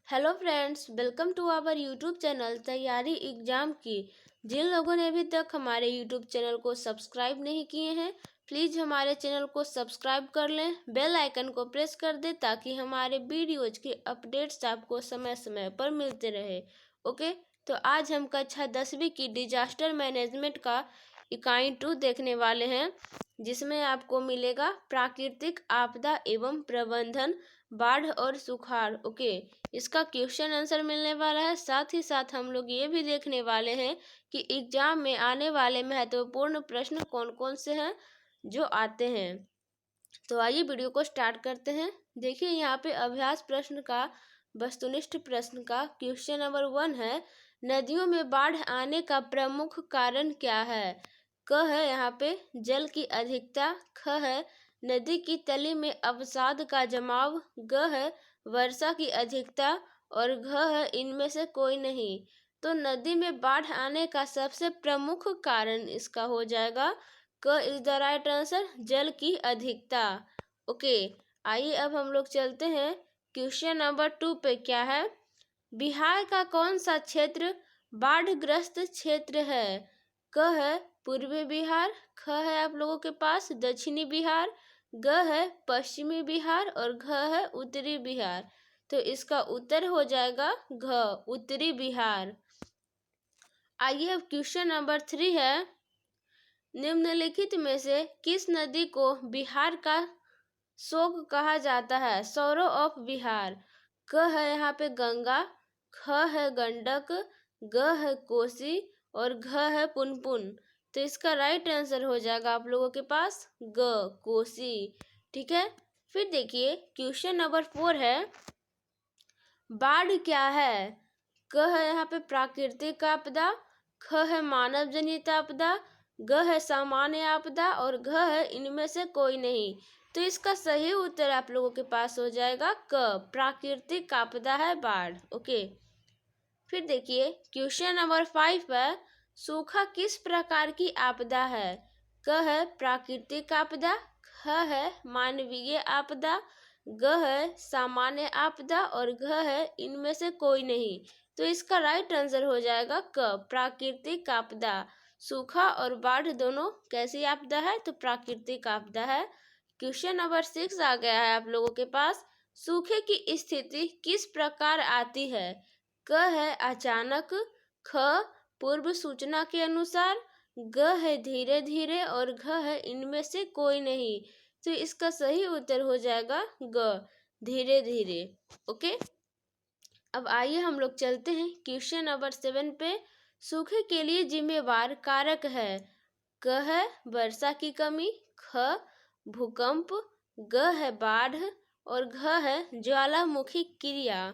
Hello friends, welcome to our YouTube channel तैयारी exam की। जिन लोगों ने अभी तक हमारे यूट्यूब चैनल को सब्सक्राइब नहीं किए हैं, प्लीज़ हमारे चैनल को सब्सक्राइब कर लें, बेल आइकन को प्रेस कर दें ताकि हमारे वीडियोज के अपडेट्स आपको समय समय पर मिलते रहे। ओके, तो आज हम कक्षा 10वीं की डिजास्टर मैनेजमेंट का इकाई 2 देखने वाले हैं, जिसमें आपको मिलेगा प्राकृतिक आपदा एवं प्रबंधन, बाढ़ और सुखाड़। ओके, इसका क्वेश्चन आंसर मिलने वाला है। साथ ही साथ हम लोग ये भी देखने वाले हैं कि एग्जाम में आने वाले महत्वपूर्ण प्रश्न कौन कौन से हैं जो आते हैं। तो आइए वीडियो को स्टार्ट करते हैं। देखिए यहाँ पे अभ्यास प्रश्न का वस्तुनिष्ठ प्रश्न का क्वेश्चन नंबर 1 है, नदियों में बाढ़ आने का प्रमुख कारण क्या है। क है यहाँ पे जल की अधिकता, ख है नदी की तली में अवसाद का जमाव, ग है वर्षा की अधिकता और घ है इनमें से कोई नहीं। तो नदी में बाढ़ आने का सबसे प्रमुख कारण इसका हो जाएगा क इज द राइट आंसर, जल की अधिकता। ओके, आइए अब हम लोग चलते हैं क्वेश्चन नंबर 2 पे। क्या है, बिहार का कौन सा क्षेत्र बाढ़ग्रस्त क्षेत्र है। क है पूर्वी बिहार, ख है आप लोगों के पास दक्षिणी बिहार, ग है पश्चिमी बिहार और घ है उत्तरी बिहार। तो इसका उत्तर हो जाएगा घ, उत्तरी बिहार। आइए अब क्वेश्चन नंबर 3 है, निम्नलिखित में से किस नदी को बिहार का शोक कहा जाता है। Sorrow of Bihar. क है यहाँ पे गंगा, ख है गंडक, ग है कोसी और घ है पुनपुन। तो इसका राइट आंसर हो जाएगा आप लोगों के पास ग, कोसी। ठीक है, फिर देखिए क्वेश्चन नंबर 4 है, बाढ़ क्या है। क है यहाँ पे प्राकृतिक आपदा, ख है मानव जनित आपदा, ग है सामान्य आपदा और घ है इनमें से कोई नहीं। तो इसका सही उत्तर आप लोगों के पास हो जाएगा क, प्राकृतिक आपदा है बाढ़। ओके, फिर देखिए क्वेश्चन नंबर 5 है, सूखा किस प्रकार की आपदा है। क है प्राकृतिक आपदा, ख है मानवीय आपदा, ग है सामान्य आपदा और घ है इनमें से कोई नहीं। तो इसका राइट आंसर हो जाएगा क, प्राकृतिक आपदा। सूखा और बाढ़ दोनों कैसी आपदा है, तो प्राकृतिक आपदा है। क्वेश्चन नंबर 6 आ गया है आप लोगों के पास, सूखे की स्थिति किस प्रकार आती है। क है अचानक, ख पूर्व सूचना के अनुसार, ग है धीरे धीरे और घ है इनमें से कोई नहीं। तो इसका सही उत्तर हो जाएगा ग, धीरे धीरे। ओके, अब आइए हम लोग चलते हैं क्वेश्चन नंबर 7 पे। सूखे के लिए जिम्मेवार कारक है। क है वर्षा की कमी, ख भूकंप, ग है बाढ़ और घ है ज्वालामुखी क्रिया।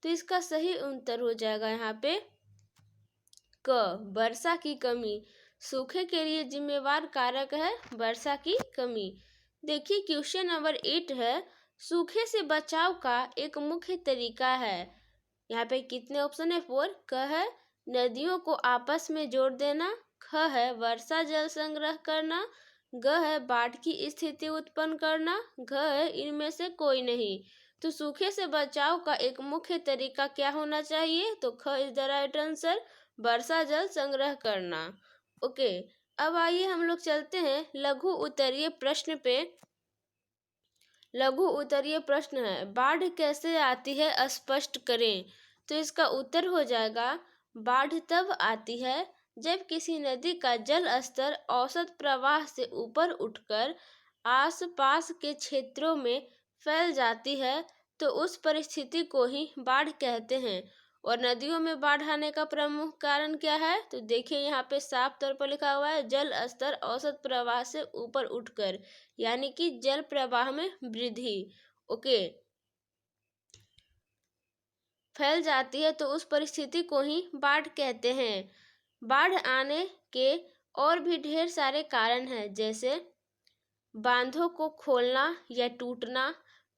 तो इसका सही उत्तर हो जाएगा यहाँ पे क, वर्षा की कमी। सूखे के लिए जिम्मेवार कारक है वर्षा की कमी। देखिए क्वेश्चन नंबर 8 है, सूखे से बचाव का एक मुख्य तरीका है। यहाँ पे कितने ऑप्शन है, 4। क है नदियों को आपस में जोड़ देना, ख है वर्षा जल संग्रह करना, ग है बाढ़ की स्थिति उत्पन्न करना, घ है इनमें से कोई नहीं। तो सूखे से बचाव का एक मुख्य तरीका क्या होना चाहिए, तो ख इज द राइट आंसर, वर्षा जल संग्रह करना। ओके, अब आइए हम लोग चलते हैं लघु उत्तरीय प्रश्न पे। लघु उत्तरीय प्रश्न है, बाढ़ कैसे आती है स्पष्ट करें। तो इसका उत्तर हो जाएगा, बाढ़ तब आती है जब किसी नदी का जल स्तर औसत प्रवाह से ऊपर उठकर आसपास के क्षेत्रों में फैल जाती है, तो उस परिस्थिति को ही बाढ़ कहते हैं। और नदियों में बाढ़ आने का प्रमुख कारण क्या है, तो देखिए यहाँ पे साफ तौर पर लिखा हुआ है, जल स्तर औसत प्रवाह से ऊपर उठकर, यानी कि जल प्रवाह में वृद्धि। ओके, फैल जाती है तो उस परिस्थिति को ही बाढ़ कहते हैं। बाढ़ आने के और भी ढेर सारे कारण हैं, जैसे बांधों को खोलना या टूटना,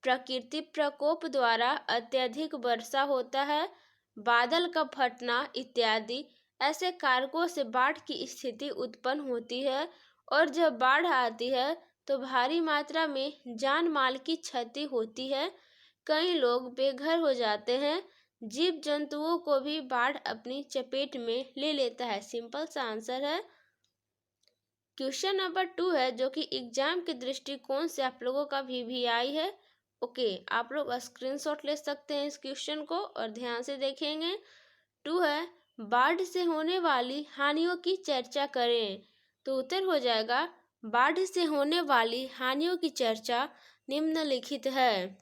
प्रकृति प्रकोप द्वारा अत्यधिक वर्षा होता है, बादल का फटना इत्यादि। ऐसे कारकों से बाढ़ की स्थिति उत्पन्न होती है और जब बाढ़ आती है तो भारी मात्रा में जान माल की क्षति होती है। कई लोग बेघर हो जाते हैं, जीव जंतुओं को भी बाढ़ अपनी चपेट में ले लेता है। सिंपल सा आंसर है। क्वेश्चन नंबर 2 है जो कि एग्जाम के दृष्टिकोण से आप लोगों का VVI है। ओके, आप लोग स्क्रीनशॉट ले सकते हैं इस क्वेश्चन को और ध्यान से देखेंगे। 2 है, बाढ़ से होने वाली हानियों की चर्चा करें। तो उत्तर हो जाएगा, बाढ़ से होने वाली हानियों की चर्चा निम्नलिखित है।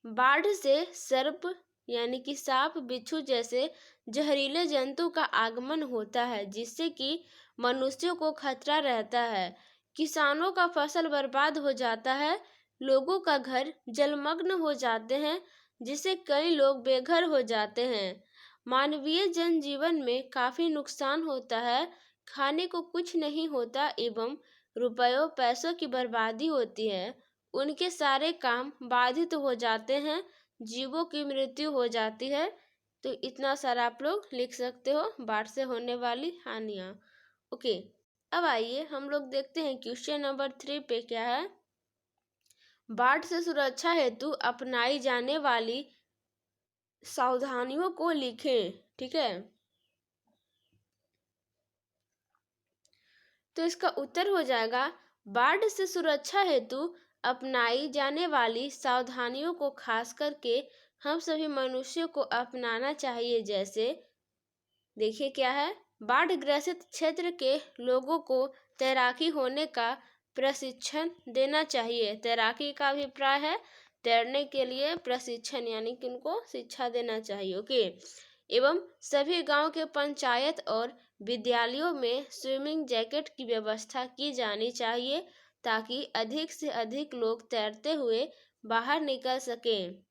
बाढ़ से सर्प यानी कि सांप, बिच्छू जैसे जहरीले जंतु का आगमन होता है, जिससे कि मनुष्यों को खतरा रहता है। किसानों का फसल बर्बाद हो जाता है, लोगों का घर जलमग्न हो जाते हैं, जिससे कई लोग बेघर हो जाते हैं। मानवीय जनजीवन में काफी नुकसान होता है, खाने को कुछ नहीं होता एवं रुपयों पैसों की बर्बादी होती है। उनके सारे काम बाधित हो जाते हैं, जीवों की मृत्यु हो जाती है। तो इतना सारा आप लोग लिख सकते हो बाढ़ से होने वाली हानियां। ओके, अब आइए हम लोग देखते हैं क्वेश्चन नंबर 3 पे क्या है। बाढ़ से सुरक्षा हेतु अपनाई जाने वाली सावधानियों को लिखें। ठीक है, तो इसका उत्तर हो जाएगा, बाढ़ से सुरक्षा हेतु अपनाई जाने वाली सावधानियों को खास करके हम सभी मनुष्यों को अपनाना चाहिए। जैसे देखिए क्या है, बाढ़ ग्रसित क्षेत्र के लोगों को तैराकी होने का प्रशिक्षण देना चाहिए। तैराकी का अभिप्राय है तैरने के लिए प्रशिक्षण यानी कि उनको शिक्षा देना चाहिए। ओके, एवं सभी गांव के पंचायत और विद्यालयों में स्विमिंग जैकेट की व्यवस्था की जानी चाहिए, ताकि अधिक से अधिक लोग तैरते हुए बाहर निकल सकें।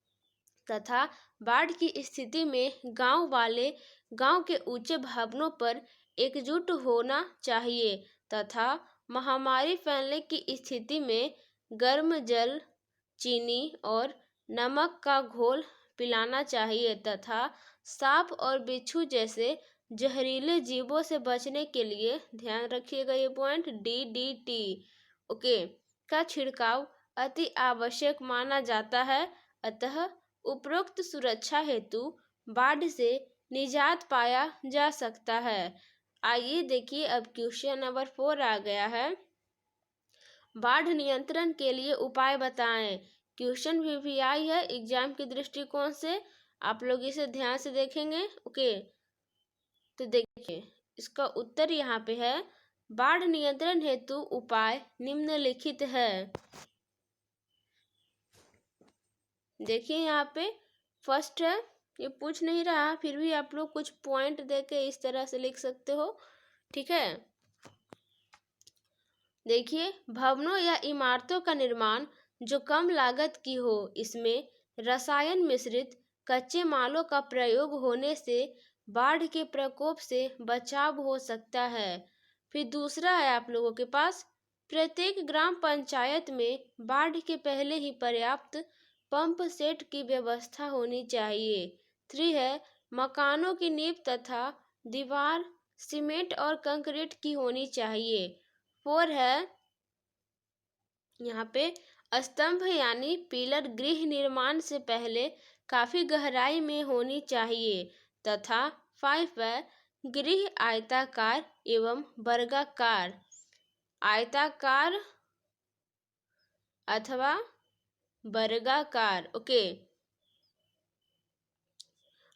तथा बाढ़ की स्थिति में गांव वाले गांव के ऊंचे भवनों पर एकजुट होना चाहिए तथा महामारी फैलने की स्थिति में गर्म जल, चीनी और नमक का घोल पिलाना चाहिए तथा सांप और बिच्छू जैसे जहरीले जीवों से बचने के लिए ध्यान रखिएगा ये पॉइंट DDT ओके का छिड़काव अति आवश्यक माना जाता है। अतः उपरोक्त सुरक्षा हेतु बाढ़ से निजात पाया जा सकता है। आइए देखिए अब क्वेश्चन नंबर 4 आ गया है। बाढ़ नियंत्रण के लिए उपाय बताएं। क्वेश्चन VVI है एग्जाम के दृष्टिकोण से, आप लोग इसे ध्यान से देखेंगे। ओके, तो देखिए इसका उत्तर यहाँ पे है, बाढ़ नियंत्रण हेतु उपाय निम्नलिखित है। देखिए यहाँ पे फर्स्ट है, ये पूछ नहीं रहा फिर भी आप लोग कुछ पॉइंट देके इस तरह से लिख सकते हो। ठीक है, देखिए भवनों या इमारतों का निर्माण जो कम लागत की हो, इसमें रसायन मिश्रित कच्चे मालों का प्रयोग होने से बाढ़ के प्रकोप से बचाव हो सकता है। फिर दूसरा है आप लोगों के पास, प्रत्येक ग्राम पंचायत में बाढ़ के पहले ही पर्याप्त पंप सेट की व्यवस्था होनी चाहिए। 3 है, मकानों की नींव तथा दीवार सीमेंट और कंक्रीट की होनी चाहिए। 4 है, यहाँ पे स्तंभ यानी पिलर गृह निर्माण से पहले काफी गहराई में होनी चाहिए तथा 5 है, गृह आयताकार एवं वर्गाकार, आयताकार अथवा वर्गाकार। ओके,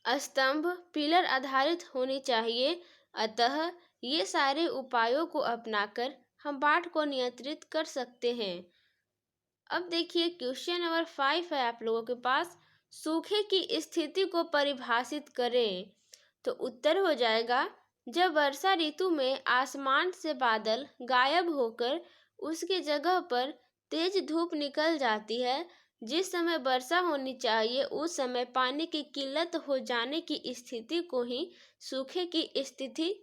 स्तंभ पिलर आधारित होनी चाहिए। अतः ये सारे उपायों को अपनाकर हम बाढ़ को नियंत्रित कर सकते हैं। अब देखिए क्वेश्चन नंबर 5 है आप लोगों के पास, सूखे की स्थिति को परिभाषित करें। तो उत्तर हो जाएगा, जब वर्षा ऋतु में आसमान से बादल गायब होकर उसकी जगह पर तेज धूप निकल जाती है, जिस समय वर्षा होनी चाहिए उस समय पानी की किल्लत हो जाने की स्थिति को ही सूखे की स्थिति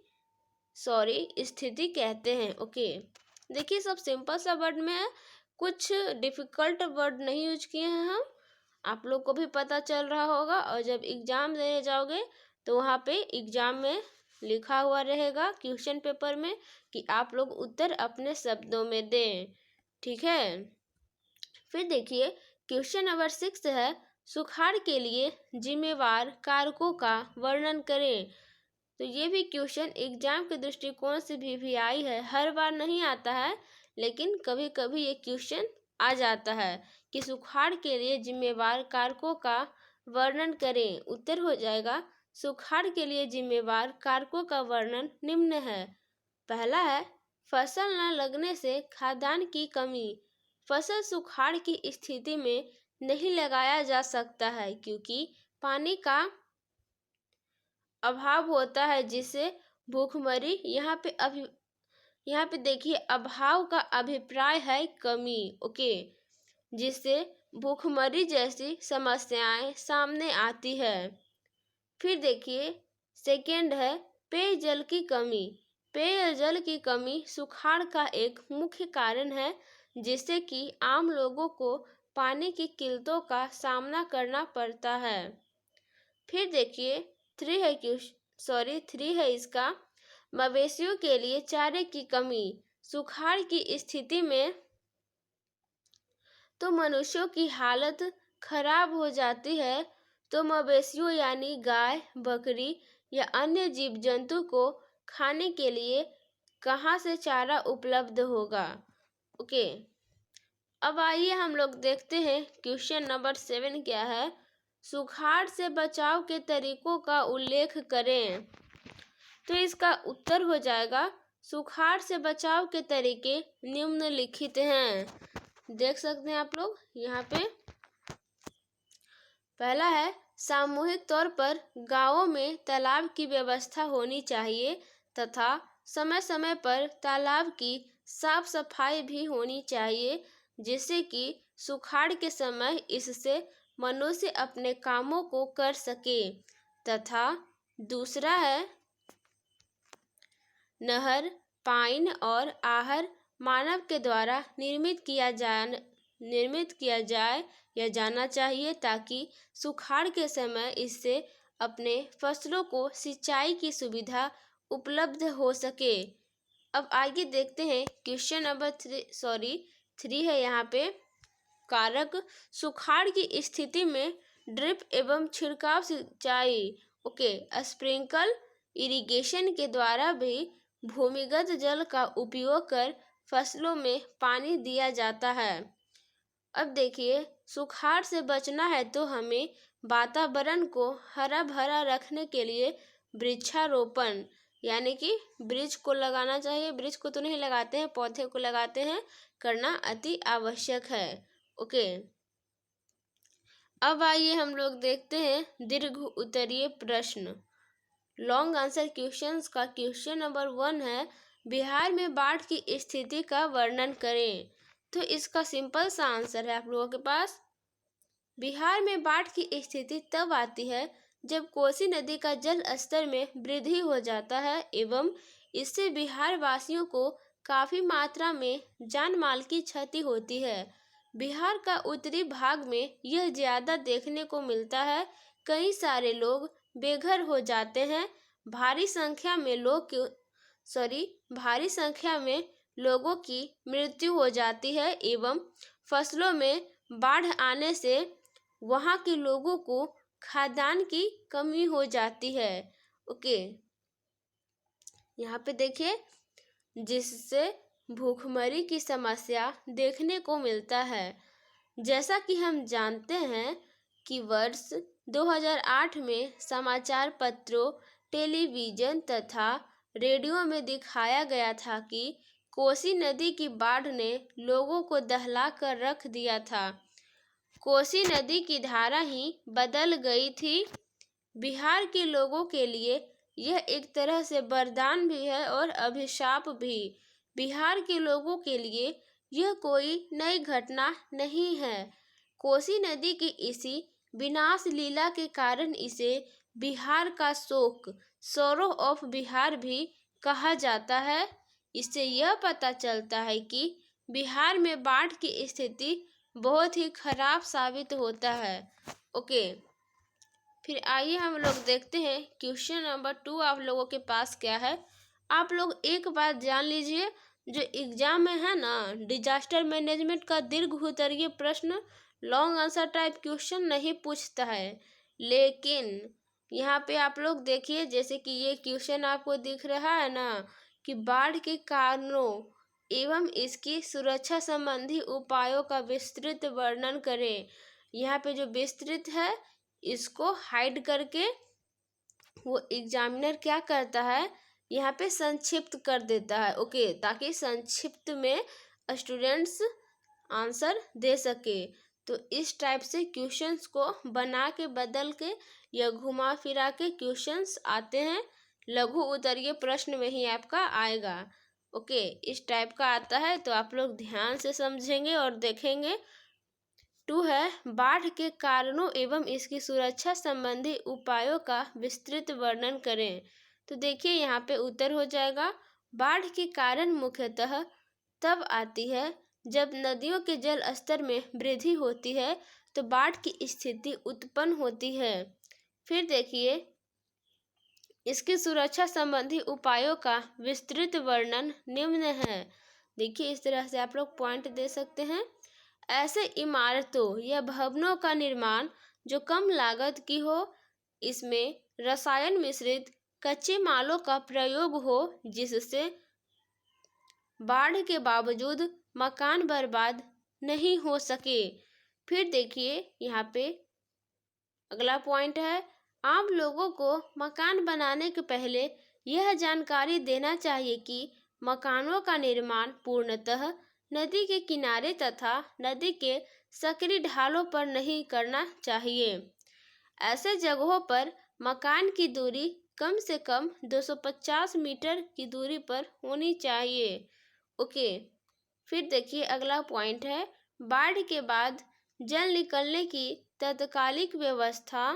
कहते हैं। ओके, देखिए सब सिंपल सा वर्ड में है, कुछ डिफिकल्ट वर्ड नहीं यूज किए हैं हम, आप लोग को भी पता चल रहा होगा। और जब एग्जाम देने जाओगे तो वहाँ पे एग्जाम में लिखा हुआ रहेगा क्वेश्चन पेपर में कि आप लोग उत्तर अपने शब्दों में दें। ठीक है, फिर देखिए क्वेश्चन नंबर 6 है, सुखाड़ के लिए जिम्मेवार कारकों का वर्णन करें। तो ये भी क्वेश्चन एग्जाम के दृष्टिकोण से भी आई है। हर बार नहीं आता है, लेकिन कभी कभी ये क्वेश्चन आ जाता है कि सुखाड़ के लिए जिम्मेवार कारकों का वर्णन करें। उत्तर हो जाएगा, सुखाड़ के लिए जिम्मेवार कारकों का वर्णन निम्न है। पहला है, फसल न लगने से खाद्यान्न की कमी। फसल सुखाड़ की स्थिति में नहीं लगाया जा सकता है क्योंकि पानी का अभाव होता है, जिससे भूखमरी यहाँ पे देखिए अभाव का अभिप्राय है कमी। ओके, जिससे भूखमरी जैसी समस्याएं सामने आती है। फिर देखिए सेकेंड है पेयजल की कमी। पेयजल की कमी सुखाड़ का एक मुख्य कारण है, जिससे कि आम लोगों को पानी की किल्लतों का सामना करना पड़ता है। फिर देखिए थ्री है इसका, मवेशियों के लिए चारे की कमी। सुखाड़ की स्थिति में तो मनुष्यों की हालत खराब हो जाती है, तो मवेशियों यानी गाय, बकरी या अन्य जीव जंतु को खाने के लिए कहाँ से चारा उपलब्ध होगा। ओके, अब आइए हम लोग देखते हैं क्वेश्चन नंबर 7 क्या है। सुखाड़ से बचाव के तरीकों का उल्लेख करें। तो इसका उत्तर हो जाएगा, सुखाड़ से बचाव के तरीके निम्नलिखित हैं। देख सकते हैं आप लोग यहाँ पे। पहला है, सामूहिक तौर पर गांवों में तालाब की व्यवस्था होनी चाहिए तथा समय समय पर तालाब की साफ सफाई भी होनी चाहिए, जिससे कि सुखाड़ के समय इससे मनुष्य अपने कामों को कर सके। तथा दूसरा है, नहर, पाइन और आहर मानव के द्वारा निर्मित किया जाए या जाना चाहिए, ताकि सुखाड़ के समय इससे अपने फसलों को सिंचाई की सुविधा उपलब्ध हो सके। अब आगे देखते हैं क्वेश्चन नंबर 3 है यहाँ पे। कारक सुखाड़ की स्थिति में ड्रिप एवं छिड़काव सिंचाई। ओके, स्प्रिंकल इरिगेशन के द्वारा भी भूमिगत जल का उपयोग कर फसलों में पानी दिया जाता है। अब देखिए, सुखाड़ से बचना है तो हमें वातावरण को हरा भरा रखने के लिए वृक्षारोपण यानी कि वृक्ष को लगाना चाहिए। वृक्ष को तो नहीं लगाते हैं, पौधे को लगाते हैं, करना अति आवश्यक है। ओके, अब आइए हम लोग देखते हैं दीर्घ उत्तरीय प्रश्न, लॉन्ग आंसर क्वेश्चंस का। क्वेश्चन नंबर 1 है, बिहार में बाढ़ की स्थिति का वर्णन करें। तो इसका सिंपल सा आंसर है आप लोगों के पास, बिहार में बाढ़ की स्थिति तब आती है जब कोसी नदी का जल स्तर में वृद्धि हो जाता है एवं इससे बिहार वासियों को काफी मात्रा में जान माल की क्षति होती है। बिहार का उत्तरी भाग में यह ज्यादा देखने को मिलता है। कई सारे लोग बेघर हो जाते हैं। भारी संख्या में लोगों की मृत्यु हो जाती है एवं फसलों में बाढ़ आने से वहां के लोगों को खाद्यान्न की कमी हो जाती है। ओके, यहाँ पे देखिए, जिससे भूखमरी की समस्या देखने को मिलता है। जैसा कि हम जानते हैं कि वर्ष 2008 में समाचार पत्रों, टेलीविजन तथा रेडियो में दिखाया गया था कि कोसी नदी की बाढ़ ने लोगों को दहला कर रख दिया था। कोसी नदी की धारा ही बदल गई थी। बिहार के लोगों के लिए यह एक तरह से वरदान भी है और अभिशाप भी। बिहार के लोगों के लिए यह कोई नई घटना नहीं है। कोसी नदी की इसी विनाश लीला के कारण इसे बिहार का शोक, सोरो ऑफ बिहार भी कहा जाता है। इससे यह पता चलता है कि बिहार में बाढ़ की स्थिति बहुत ही खराब साबित होता है। ओके, फिर आइए हम लोग देखते हैं क्वेश्चन नंबर 2 आप लोगों के पास क्या है। आप लोग एक बात जान लीजिए, जो एग्जाम में है ना, डिजास्टर मैनेजमेंट का दीर्घ उत्तरीय प्रश्न लॉन्ग आंसर टाइप क्वेश्चन नहीं पूछता है। लेकिन यहाँ पे आप लोग देखिए, जैसे कि ये क्वेश्चन आपको दिख रहा है ना कि बाढ़ के कारणों एवं इसकी सुरक्षा संबंधी उपायों का विस्तृत वर्णन करें। यहाँ पे जो विस्तृत है इसको हाइड करके वो एग्जामिनर क्या करता है, यहाँ पे संक्षिप्त कर देता है। ओके, ताकि संक्षिप्त में स्टूडेंट्स आंसर दे सके। तो इस टाइप से क्वेश्चंस को बना के बदल के या घुमा फिरा के क्वेश्चंस आते हैं। लघु उत्तरीय प्रश्न में ही आपका आएगा। ओके, इस टाइप का आता है, तो आप लोग ध्यान से समझेंगे और देखेंगे। 2 है, बाढ़ के कारणों एवं इसकी सुरक्षा संबंधी उपायों का विस्तृत वर्णन करें। तो देखिए यहाँ पे उत्तर हो जाएगा, बाढ़ के कारण मुख्यतः तब आती है जब नदियों के जल स्तर में वृद्धि होती है तो बाढ़ की स्थिति उत्पन्न होती है। फिर देखिए, इसकी सुरक्षा संबंधी उपायों का विस्तृत वर्णन निम्न है। देखिए इस तरह से आप लोग पॉइंट दे सकते हैं। ऐसे इमारतों या भवनों का निर्माण जो कम लागत की हो, इसमें रसायन मिश्रित कच्चे मालों का प्रयोग हो जिससे बाढ़ के बावजूद मकान बर्बाद नहीं हो सके। फिर देखिए यहाँ पे अगला पॉइंट है, आम लोगों को मकान बनाने के पहले यह जानकारी देना चाहिए कि मकानों का निर्माण पूर्णतः नदी के किनारे तथा नदी के सकरी ढालों पर नहीं करना चाहिए। ऐसे जगहों पर मकान की दूरी कम से कम 250 मीटर की दूरी पर होनी चाहिए। ओके, फिर देखिए अगला पॉइंट है, बाढ़ के बाद जल निकलने की तत्कालिक व्यवस्था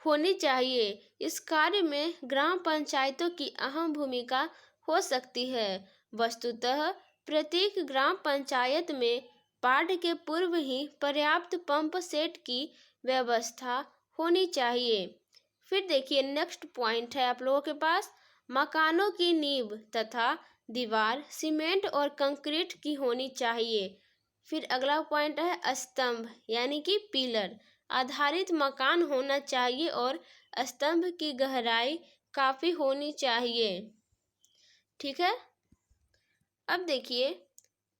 होनी चाहिए। इस कार्य में ग्राम पंचायतों की अहम भूमिका हो सकती है। वस्तुतः प्रत्येक ग्राम पंचायत में बाढ़ के पूर्व ही पर्याप्त पंप सेट की व्यवस्था होनी चाहिए। फिर देखिए नेक्स्ट पॉइंट है आप लोगों के पास, मकानों की नींव तथा दीवार सीमेंट और कंक्रीट की होनी चाहिए। फिर अगला पॉइंट है स्तंभ यानी कि पिलर आधारित मकान होना चाहिए और स्तंभ की गहराई काफी होनी चाहिए। ठीक है, अब देखिए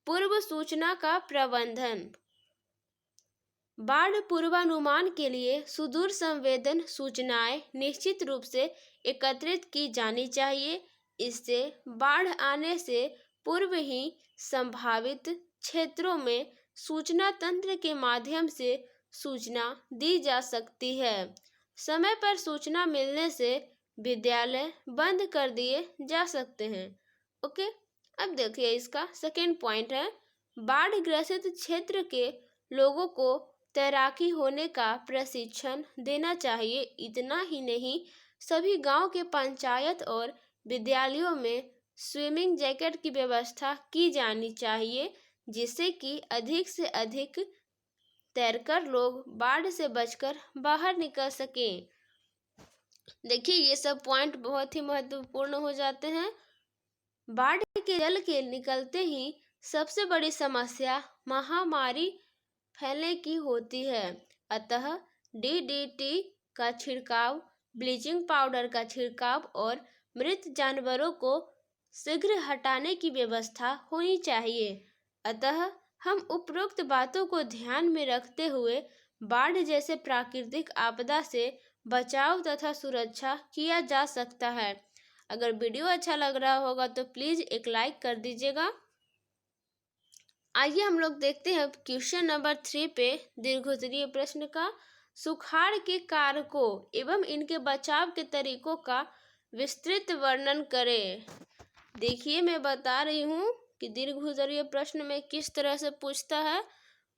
पूर्व सूचना का प्रबंधन। बाढ़ पूर्वानुमान के लिए सुदूर संवेदन सूचनाएं निश्चित रूप से एकत्रित की जानी चाहिए। इससे बाढ़ आने से पूर्व ही संभावित क्षेत्रों में सूचना तंत्र के माध्यम से सूचना दी जा सकती है। समय पर सूचना मिलने से विद्यालय बंद कर दिए जा सकते हैं। ओके, अब देखिए इसका सेकेंड पॉइंट है, बाढ़ ग्रसित क्षेत्र के लोगों को तैराकी होने का प्रशिक्षण देना चाहिए। इतना ही नहीं, सभी गांव के पंचायत और विद्यालयों में स्विमिंग जैकेट की व्यवस्था की जानी चाहिए जिससे कि अधिक से अधिक तैरकर लोग बाढ़ से बचकर बाहर निकल सकें। देखिए ये सब पॉइंट बहुत ही महत्वपूर्ण हो जाते हैं। बाढ़ के जल के निकलते ही सबसे बड़ी समस्या महामारी फैलने की होती है। अतः DDT का छिड़काव, ब्लीचिंग पाउडर का छिड़काव और मृत जानवरों को शीघ्र हटाने की व्यवस्था होनी चाहिए। अतः हम उपरोक्त बातों को ध्यान में रखते हुए बाढ़ जैसे प्राकृतिक आपदा से बचाव तथा सुरक्षा किया जा सकता है। अगर वीडियो अच्छा लग रहा होगा तो प्लीज़ एक लाइक कर दीजिएगा। आइए हम लोग देखते हैं क्वेश्चन नंबर 3 पे दीर्घोत्तरीय प्रश्न का, सुखाड़ के कारकों एवं इनके बचाव के तरीकों का विस्तृत वर्णन करें। देखिए मैं बता रही हूँ कि दीर्घोत्तरीय प्रश्न में किस तरह से पूछता है।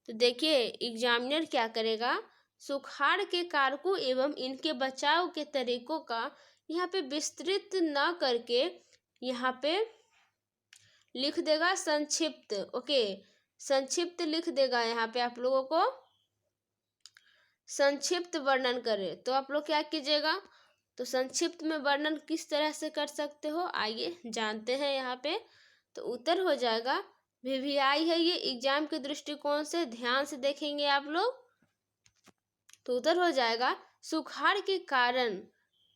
तो देखिए एग्जामिनर क्या करेगा, सुखाड़ के कारकों एवं इनके बचाव के तरीकों का यहाँ पे विस्तृत न करके यहाँ पे लिख देगा संक्षिप्त। ओके, संक्षिप्त लिख देगा। यहाँ पे आप लोगों को संक्षिप्त वर्णन करें तो आप लोग क्या कीजिएगा, तो संक्षिप्त में वर्णन किस तरह से कर सकते हो आइए जानते हैं। यहाँ पे तो उत्तर हो जाएगा, वीवीआई है ये एग्जाम के दृष्टिकोण से, ध्यान से देखेंगे आप लोग। तो उत्तर हो जाएगा सुखाड़ के कारण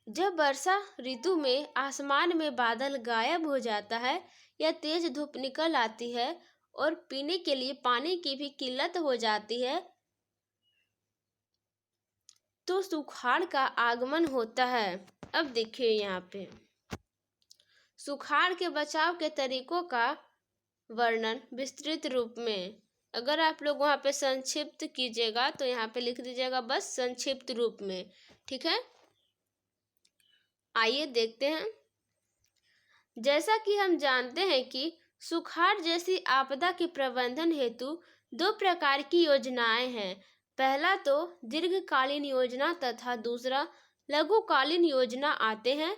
जब वर्षा ऋतु में आसमान में बादल गायब हो जाता है या तेज धूप निकल आती है और पीने के लिए पानी की भी किल्लत हो जाती है तो सुखाड़ का आगमन होता है। अब देखिए यहाँ पे सुखाड़ के बचाव के तरीकों का वर्णन विस्तृत रूप में। अगर आप लोग वहाँ पे संक्षिप्त कीजिएगा तो यहाँ पे लिख दीजिएगा बस संक्षिप्त रूप में, ठीक है। आइए देखते हैं। जैसा कि हम जानते हैं कि सुखाड़ जैसी आपदा के प्रबंधन हेतु 2 प्रकार की योजनाएं हैं। पहला तो दीर्घकालीन योजना तथा दूसरा लघुकालीन योजना आते हैं।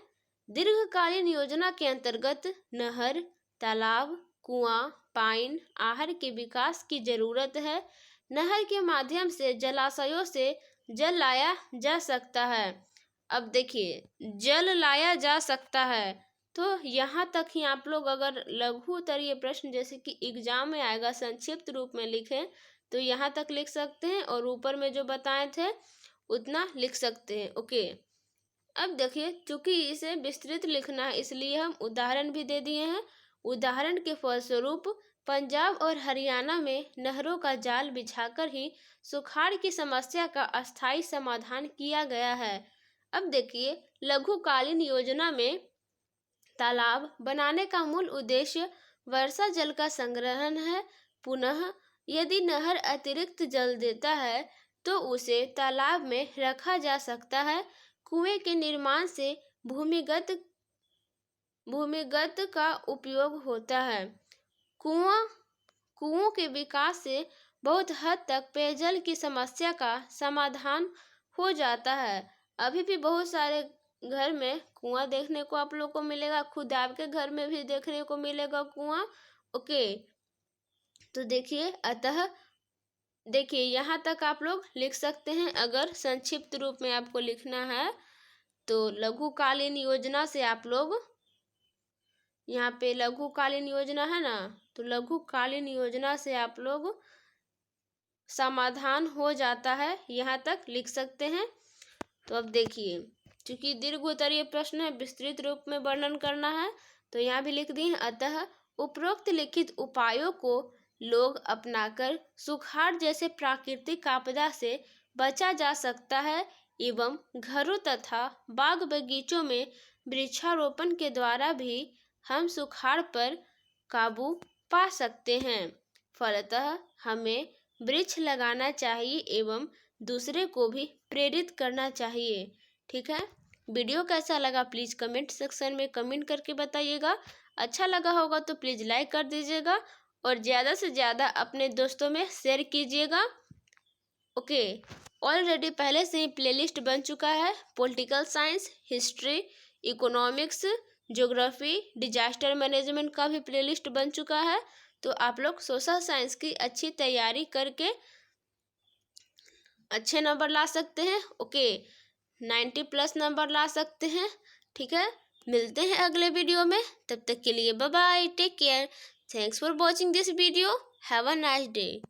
दीर्घकालीन योजना के अंतर्गत नहर, तालाब, कुआं, पाइन, आहर के विकास की जरूरत है। नहर के माध्यम से जलाशयों से जल लाया जा सकता है। अब देखिए जल लाया जा सकता है तो यहाँ तक ही आप लोग अगर लघु उत्तरीय प्रश्न जैसे कि एग्जाम में आएगा संक्षिप्त रूप में लिखें तो यहाँ तक लिख सकते हैं और ऊपर में जो बताए थे उतना लिख सकते हैं। ओके, अब देखिए चूंकि इसे विस्तृत लिखना है इसलिए हम उदाहरण भी दे दिए हैं। उदाहरण के फलस्वरूप पंजाब और हरियाणा में नहरों का जाल बिछाकर ही सुखाड़ की समस्या का अस्थायी समाधान किया गया है। अब देखिए लघुकालीन योजना में तालाब बनाने का मूल उद्देश्य वर्षा जल का संग्रहण है। पुनः यदि नहर अतिरिक्त जल देता है तो उसे तालाब में रखा जा सकता है। कुएं के निर्माण से भूमिगत का उपयोग होता है। कुओं के विकास से बहुत हद तक पेयजल की समस्या का समाधान हो जाता है। अभी भी बहुत सारे घर में कुआं देखने को आप लोग को मिलेगा, खुद आपके घर में भी देखने को मिलेगा कुआं। ओके, तो देखिए अतः देखिए यहाँ तक आप लोग लिख सकते हैं। अगर संक्षिप्त रूप में आपको लिखना है तो लघुकालीन योजना से आप लोग यहाँ पे लघुकालीन योजना है ना, तो लघुकालीन योजना से आप लोग समाधान हो जाता है, यहाँ तक लिख सकते हैं। तो अब देखिए चूंकि दीर्घ उत्तरीय प्रश्न है विस्तृत रूप में वर्णन करना है तो यहाँ भी लिख दिए। अतः उपरोक्त लिखित उपायों को लोग अपनाकर सुखाड़ जैसे प्राकृतिक आपदा से बचा जा सकता है एवं घरों तथा बाग बगीचों में वृक्षारोपण के द्वारा भी हम सुखाड़ पर काबू पा सकते हैं। फलतः हमें वृक्ष लगाना चाहिए एवं दूसरे को भी प्रेरित करना चाहिए, ठीक है। वीडियो कैसा लगा प्लीज़ कमेंट सेक्शन में कमेंट करके बताइएगा। अच्छा लगा होगा तो प्लीज़ लाइक कर दीजिएगा और ज़्यादा से ज़्यादा अपने दोस्तों में शेयर कीजिएगा। ओके, ऑलरेडी पहले से ही प्लेलिस्ट बन चुका है। Political science, history, economics, geography, disaster management का भी प्लेलिस्ट बन चुका है। तो आप लोग सोशल साइंस की अच्छी तैयारी करके अच्छे नंबर ला सकते हैं। ओके, 90+ नंबर ला सकते हैं, ठीक है। मिलते हैं अगले वीडियो में, तब तक के लिए bye bye, take care, thanks for watching this video, have a nice day.